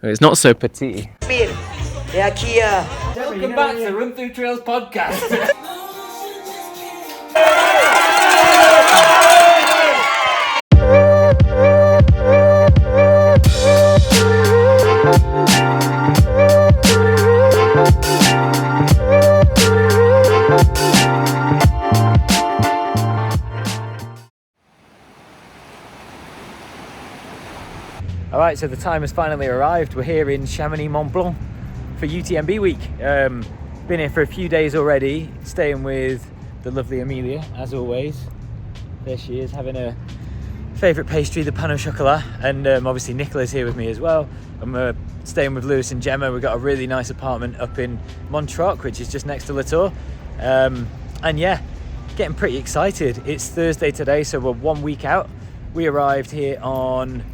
It's not so petite. Welcome back to RunThrough Trails podcast. Alright, so the time has finally arrived. We're here in Chamonix Mont Blanc for UTMB week. Been here for a few days already, staying with the lovely Amelia, as always. There she is, having her favourite pastry, the pain au chocolat, and obviously Nicola's here with me as well. And we're staying with Lewis and Gemma. We've got a really nice apartment up in Montroc, which is just next to Latour. And yeah, getting pretty excited. It's Thursday today, so we're 1 week out. We arrived here on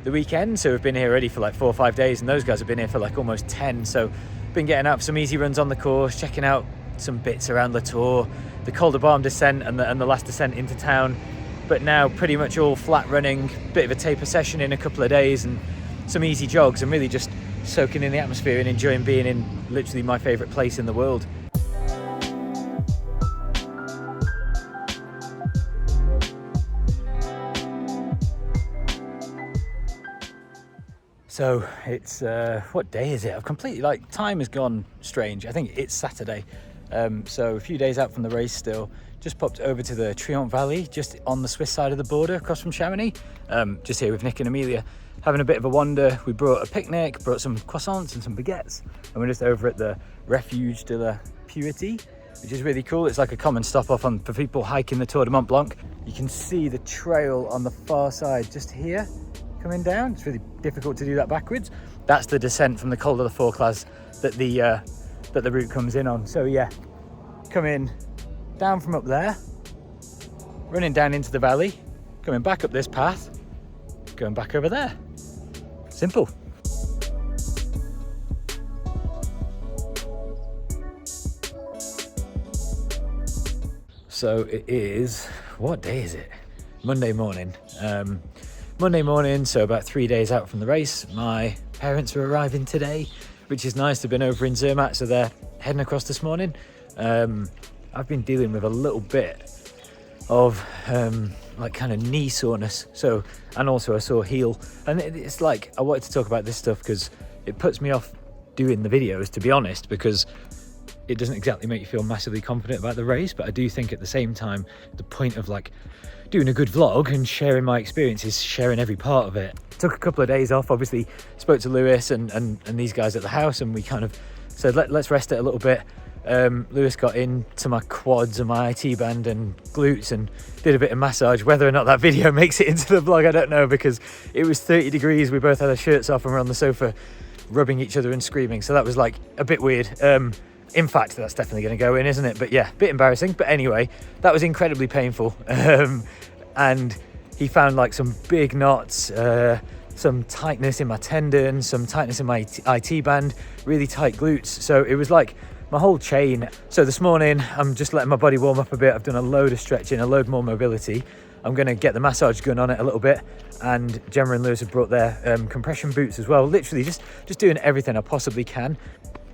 the weekend, so we've been here already for like 4 or 5 days, and those guys have been here for like almost 10. So been getting out for some easy runs on the course, checking out some bits around Latour, the Col de Barme descent and the last descent into town. But now pretty much all flat running, bit of a taper session in a couple of days and some easy jogs, and really just soaking in the atmosphere and enjoying being in literally my favourite place in the world. So it's, what day is it? I've completely, like, time has gone strange. I think it's Saturday. So a few days out from the race still. Just popped over to the Trient Valley, just on the Swiss side of the border, across from Chamonix. Just here with Nick and Amelia, having a bit of a wander. We brought a picnic, brought some croissants and some baguettes. And we're just over at the Refuge de la Purity, which is really cool. It's like a common stop off for people hiking the Tour de Mont Blanc. You can see the trail on the far side just here, coming down. It's really difficult to do that backwards. That's the descent from the Col de la Forclaz that the route comes in on. So yeah, coming down from up there, running down into the valley, coming back up this path, going back over there. Simple. So it is, what day is it? Monday morning. Monday morning, so about 3 days out from the race. My parents are arriving today, which is nice. They've been over in Zermatt, so they're heading across this morning. I've been dealing with a little bit of like kind of knee soreness, so, and also a sore heel. And it's like, I wanted to talk about this stuff because it puts me off doing the videos, to be honest, because it doesn't exactly make you feel massively confident about the race. But I do think at the same time, the point of like doing a good vlog and sharing my experiences, sharing every part of it. Took a couple of days off, obviously spoke to Lewis and these guys at the house, and we kind of said let's rest it a little bit. Lewis got into my quads and my IT band and glutes and did a bit of massage. Whether or not that video makes it into the vlog, I don't know, because it was 30 degrees. We both had our shirts off and we're on the sofa rubbing each other and screaming, so that was like a bit weird. In fact, that's definitely going to go in, isn't it? But yeah, a bit embarrassing. But anyway, that was incredibly painful. And he found like some big knots, some tightness in my tendon, some tightness in my IT band, really tight glutes. So it was like my whole chain. So this morning, I'm just letting my body warm up a bit. I've done a load of stretching, a load more mobility. I'm going to get the massage gun on it a little bit. And Gemma and Lewis have brought their compression boots as well. Literally just doing everything I possibly can.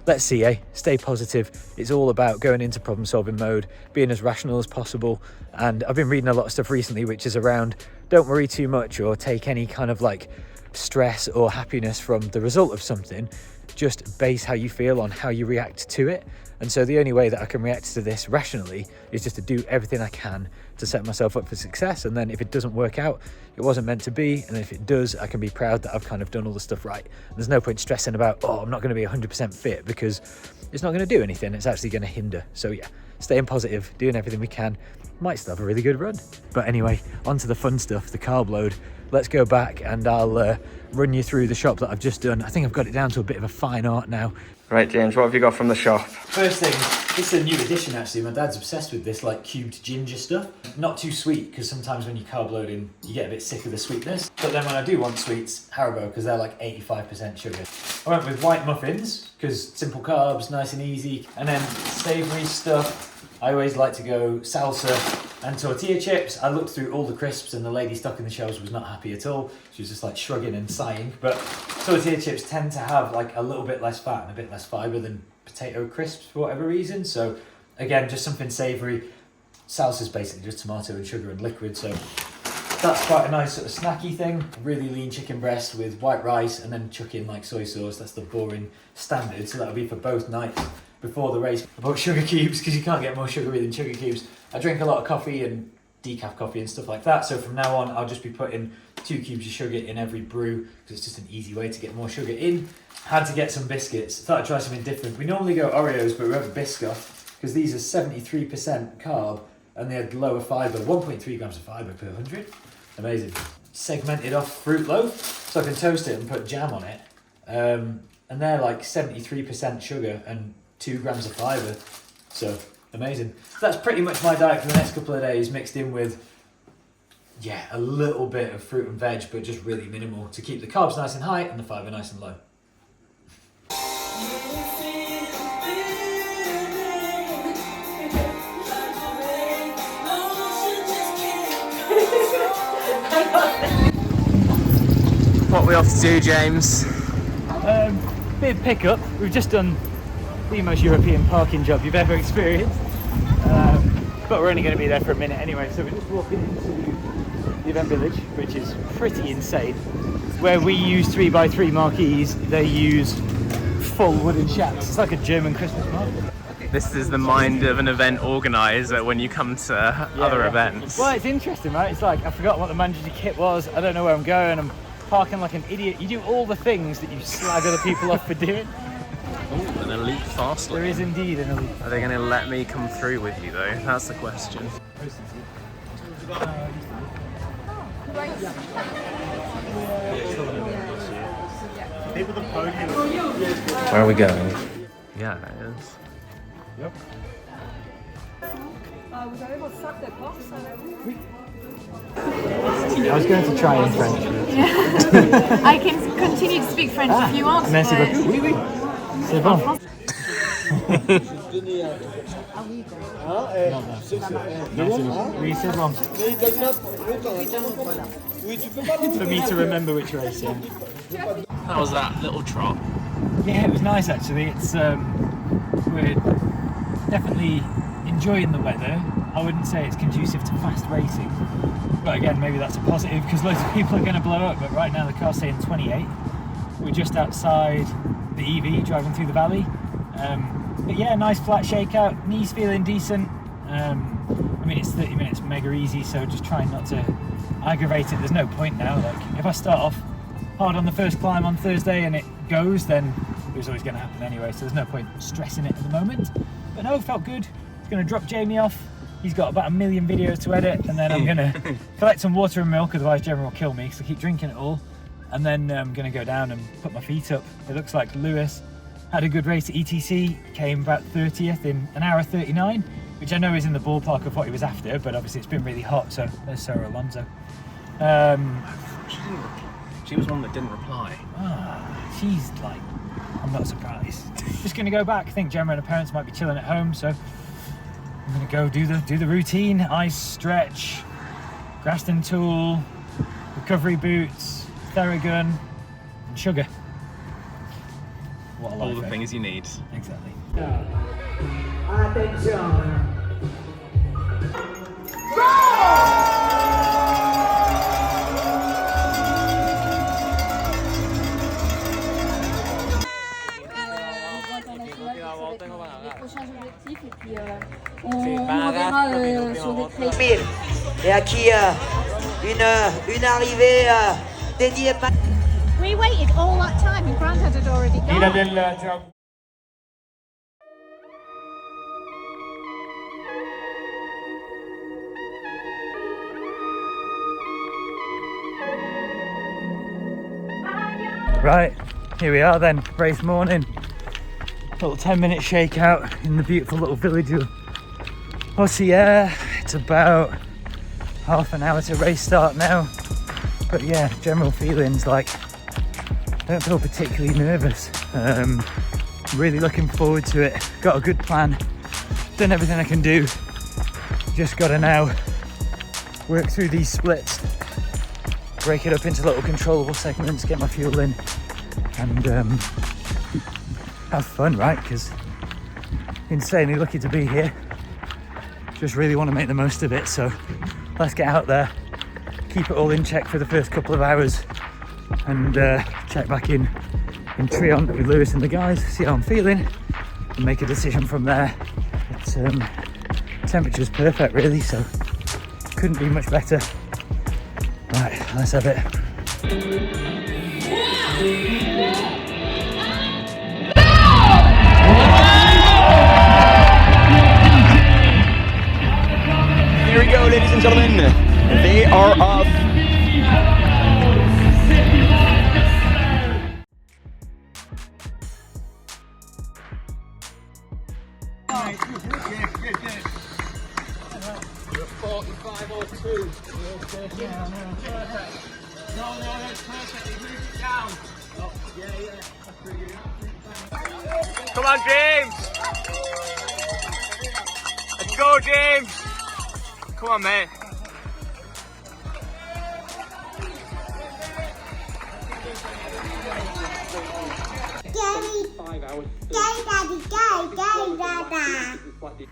Let's see, stay positive. It's all about going into problem solving mode, being as rational as possible. And I've been reading a lot of stuff recently, which is around don't worry too much or take any kind of like stress or happiness from the result of something. Just base how you feel on how you react to it. And so the only way that I can react to this rationally is just to do everything I can to set myself up for success. And then if it doesn't work out, it wasn't meant to be. And if it does, I can be proud that I've kind of done all the stuff right. And there's no point stressing about, I'm not going to be 100% fit, because it's not going to do anything. It's actually going to hinder. So yeah, staying positive, doing everything we can. Might still have a really good run. But anyway, on to the fun stuff, the carb load. Let's go back and I'll run you through the shop that I've just done. I think I've got it down to a bit of a fine art now. Right, James, what have you got from the shop? First thing, this is a new addition actually. My dad's obsessed with this like cubed ginger stuff. Not too sweet, because sometimes when you carb loading, you get a bit sick of the sweetness. But then when I do want sweets, Haribo, because they're like 85% sugar. I went with white muffins, because simple carbs, nice and easy. And then savoury stuff, I always like to go salsa and tortilla chips. I looked through all the crisps and the lady stocking the shelves was not happy at all. She was just like shrugging and sighing. But tortilla chips tend to have like a little bit less fat and a bit less fibre than potato crisps for whatever reason. So again, just something savoury. Salsa's basically just tomato and sugar and liquid. So that's quite a nice sort of snacky thing. Really lean chicken breast with white rice and then chuck in like soy sauce. That's the boring standard. So that'll be for both nights before the race. I bought sugar cubes because you can't get more sugary than sugar cubes. I drink a lot of coffee and decaf coffee and stuff like that. So from now on, I'll just be putting 2 cubes of sugar in every brew because it's just an easy way to get more sugar in. Had to get some biscuits. Thought I'd try something different. We normally go Oreos, but we went Biscoff because these are 73% carb and they had lower fibre, 1.3 grams of fibre per 100. Amazing. Segmented off fruit loaf so I can toast it and put jam on it. And they're like 73% sugar and 2 grams of fibre. So amazing. So that's pretty much my diet for the next couple of days, mixed in with, yeah, a little bit of fruit and veg, but just really minimal to keep the carbs nice and high and the fibre nice and low. What are we off to do, James? Bit of pickup. We've just done the most European parking job you've ever experienced. But we're only going to be there for a minute anyway, so we're just walking into the event village, which is pretty insane. Where we use 3x3 marquees, they use full wooden shacks. It's like a German Christmas market. This is the mind of an event organiser when you come to other events. Well, it's interesting, right? It's like, I forgot what the manager kit was, I don't know where I'm going, I'm parking like an idiot. You do all the things that you slag other people off for doing. Ooh, an elite fast lane. There is indeed an elite. Are they going to let me come through with you though? That's the question. Where are we going? Yeah, it is. Yep. I was going to try in French. Yeah. I can continue to speak French if you want. Merci beaucoup. Oui, oui. C'est bon. Oui, c'est bon. For me to remember which race, yeah. How was that little trot? Yeah, it was nice actually. It's we're definitely enjoying the weather. I wouldn't say it's conducive to fast racing, but again, maybe that's a positive because loads of people are going to blow up. But right now the car's saying 28. We're just outside the EV driving through the valley. But yeah, nice flat shakeout. Knees feeling decent. I mean, it's 30 minutes, mega easy. So just trying not to aggravate it. There's no point now. Like if I start off hard on the first climb on Thursday and it goes, then it was always going to happen anyway. So there's no point stressing it at the moment. But no, felt good. It's going to drop Jamie off. He's got about 1 million videos to edit, and then I'm going to collect some water and milk, otherwise Gemma will kill me because I keep drinking it all. And then I'm going to go down and put my feet up. It looks like Lewis had a good race at ETC, came about 30th in 1 hour 39, which I know is in the ballpark of what he was after, but obviously it's been really hot, so there's Sarah Alonso. She was one that didn't reply. She's like, I'm not surprised. Just going to go back. I think Gemma and her parents might be chilling at home, so I'm going to go do the routine, ice stretch, Graston tool, recovery boots, Theragun, and sugar. What a life, All the things you need. Exactly. Attention! Et à qui une arrivée dédiée. We waited all that time and Grandad had already gone. Right, here we are then, race morning. Little 10-minute shakeout in the beautiful little village of OCC. It's about half an hour to race start now. But yeah, general feelings like I don't feel particularly nervous. Really looking forward to it. Got a good plan. Done everything I can do. Just gotta now work through these splits, break it up into little controllable segments, get my fuel in, and have fun, right? Because insanely lucky to be here. Just really want to make the most of it, so let's get out there, keep it all in check for the first couple of hours, and check back in Trion with Lewis and the guys, see how I'm feeling, and make a decision from there. It's temperature's perfect really, so couldn't be much better. Right, let's have it. Here we go, ladies and gentlemen. They are off. Come on, James! Let's go, James! Come on, mate.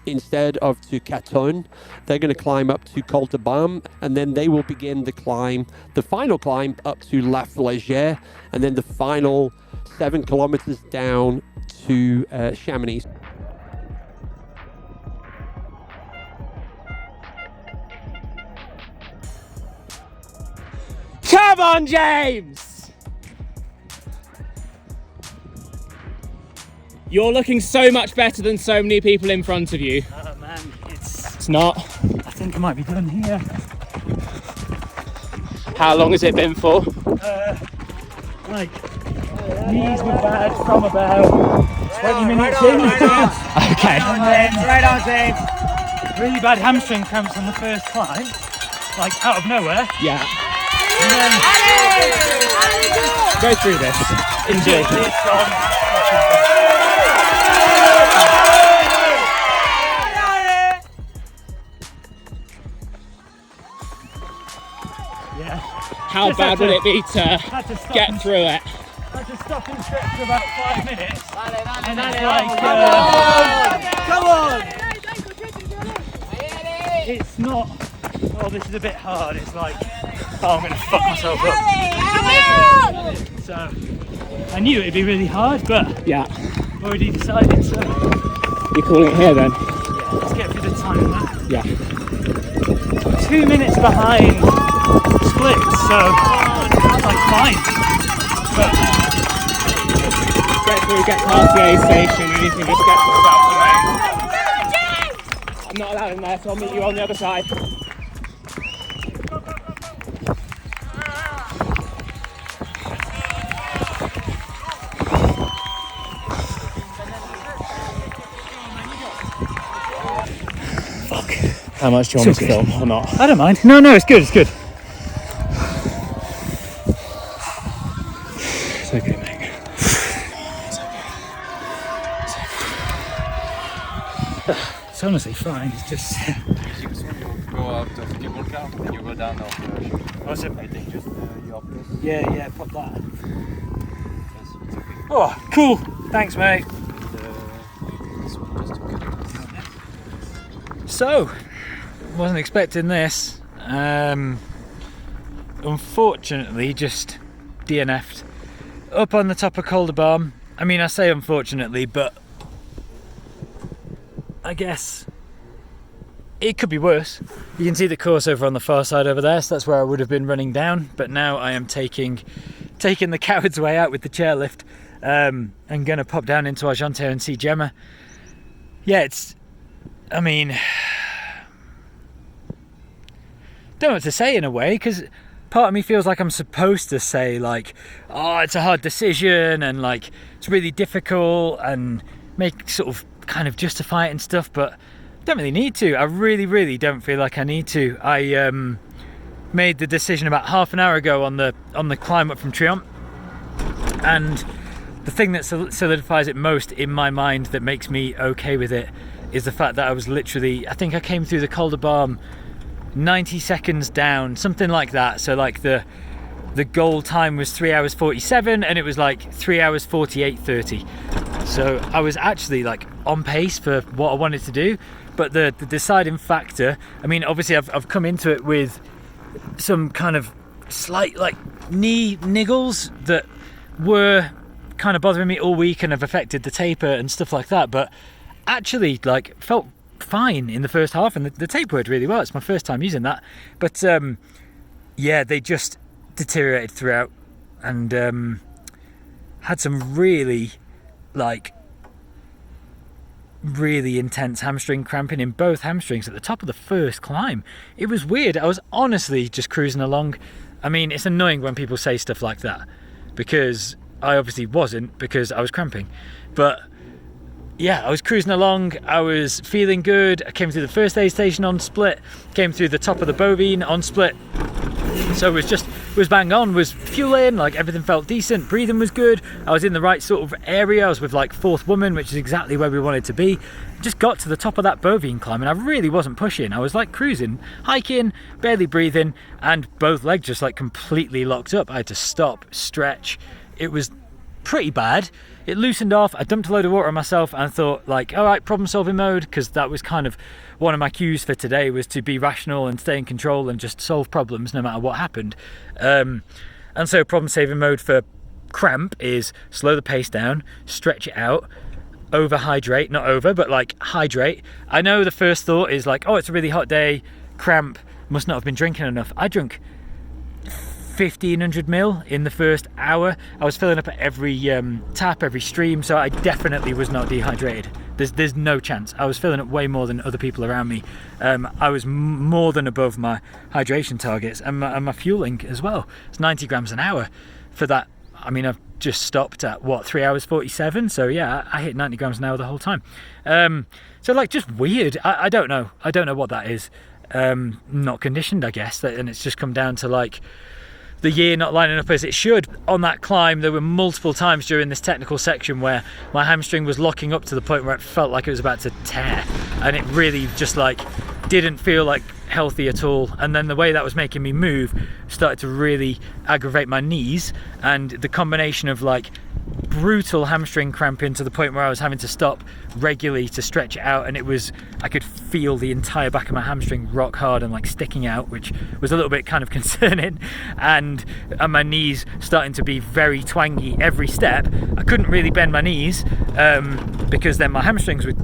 Instead of to Caton, they're going to climb up to Col de Bam, and then they will begin the climb, the final climb up to La Flégère, and then the final 7 kilometers down to Chamonix. Come on, James! You're looking so much better than so many people in front of you. Oh man, It's not. I think I might be done here. How long has it been for? Like, knees were bad from about 20 minutes in. Okay. Right on, James. Really bad hamstring cramps on the first climb, like out of nowhere. Yeah. And then Go through this. Enjoy. it's on. Yeah. How Just bad had would to- it be to Had to stop get and- through it? Had to stop and stretch for about 5 minutes. And then it's not, oh, this is a bit hard. It's like, oh, I'm going to fuck myself up. So, I knew it'd be really hard, but Yeah. already decided, so You're calling it here then? let's get through the time of that. Yeah. 2 minutes behind splits, so that's like fine. But Get through, get past the A station, and you can just get to stuff. I'm not allowed in there, so I'll meet you on the other side. Fuck. How much do you want me to film or not? I don't mind. No, it's good, it's good. It's okay, mate. It's honestly fine, it's just... Go out of cable car and you go down of What's it? just your place. Yeah, pop that. Oh, cool. Thanks, mate. So, wasn't expecting this. Unfortunately, just DNF'd up on the top of Col de Bam. I mean, I say unfortunately, but I guess it could be worse. You can see the course over on the far side over there, so that's where I would have been running down. But now I am taking the coward's way out with the chairlift. And gonna pop down into Argentière and see Gemma. Yeah, I mean, don't know what to say in a way, because part of me feels like I'm supposed to say like, oh, it's a hard decision and like it's really difficult and make sort of kind of justify it and stuff, but don't really need to. I really don't feel like I need to. I made the decision about half an hour ago on the climb up from Trion, and the thing that solidifies it most in my mind, that makes me okay with it, is the fact that I was literally, I think I came through the Col de Bam 90 seconds down, something like that. So like the goal time was 3 hours 47 and it was like 3 hours 48:30. So I was actually like on pace for what I wanted to do. But the deciding factor, I mean, obviously I've come into it with some kind of slight like knee niggles that were kind of bothering me all week and have affected the taper and stuff like that, but actually like felt fine in the first half, and the taper worked really well. It's my first time using that, but yeah, they just deteriorated throughout, and had some really intense hamstring cramping in both hamstrings at the top of the first climb. It was weird. I was honestly just cruising along. I mean, it's annoying when people say stuff like that, because I obviously wasn't, because I was cramping. But yeah, I was cruising along, I was feeling good. I came through the first aid station on split, came through the top of the bovine on split. So it was bang on, was fueling, like everything felt decent, breathing was good. I was in the right sort of area. I was with like fourth woman, which is exactly where we wanted to be. Just got to the top of that bovine climb and I really wasn't pushing. I was like cruising, hiking, barely breathing, and both legs just like completely locked up. I had to stop, stretch. It was pretty bad. It loosened off. I dumped a load of water on myself and thought like, all right, problem solving mode, because that was kind of one of my cues for today, was to be rational and stay in control and just solve problems no matter what happened. And so problem saving mode for cramp is slow the pace down, stretch it out, overhydrate, not over, but like hydrate. I know the first thought is like, oh, it's a really hot day, cramp, must not have been drinking enough. I drank 1500 ml in the first hour. I was filling up at every tap, every stream, so I definitely was not dehydrated. There's no chance. I was filling up way more than other people around me. I was more than above my hydration targets, and my fueling as well. It's 90 grams an hour for that. I mean, I've just stopped at what, 3 hours 47, so yeah, I hit 90 grams an hour the whole time. So like, just weird. I don't know what that is. Not conditioned, I guess, and it's just come down to like the year not lining up as it should. On that climb, there were multiple times during this technical section where my hamstring was locking up to the point where it felt like it was about to tear, and it really just like didn't feel like healthy at all. And then the way that was making me move started to really aggravate my knees, and the combination of like brutal hamstring cramping to the point where I was having to stop regularly to stretch it out, and I could feel the entire back of my hamstring rock hard and like sticking out, which was a little bit kind of concerning, and my knees starting to be very twangy every step. I couldn't really bend my knees because then my hamstrings would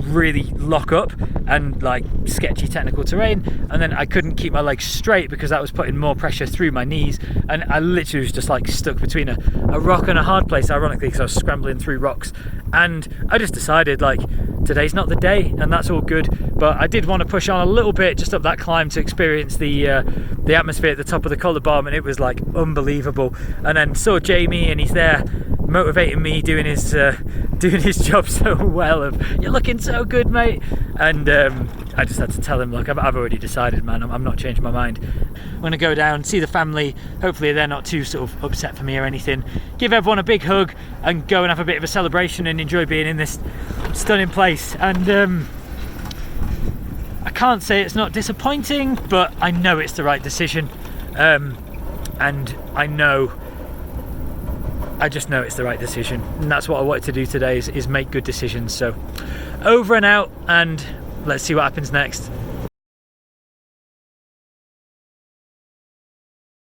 really lock up and like sketchy technical terrain, and then I couldn't keep my legs straight because that was putting more pressure through my knees, and I literally was just like stuck between a rock and a hard place, ironically, because I was scrambling through rocks. And I just decided like, today's not the day, and that's all good. But I did want to push on a little bit just up that climb to experience the atmosphere at the top of the collar bomb, and it was like unbelievable. And then saw Jamie, and he's there motivating me, doing his job so well of, you're looking so good, mate. And I just had to tell him, look, I've already decided, man, I'm not changing my mind. I'm gonna go down, see the family, hopefully they're not too sort of upset for me or anything, give everyone a big hug and go and have a bit of a celebration and enjoy being in this stunning place. And I can't say it's not disappointing, but I know it's the right decision, and I just know it's the right decision, and that's what I wanted to do today, is make good decisions. So over and out, and let's see what happens next.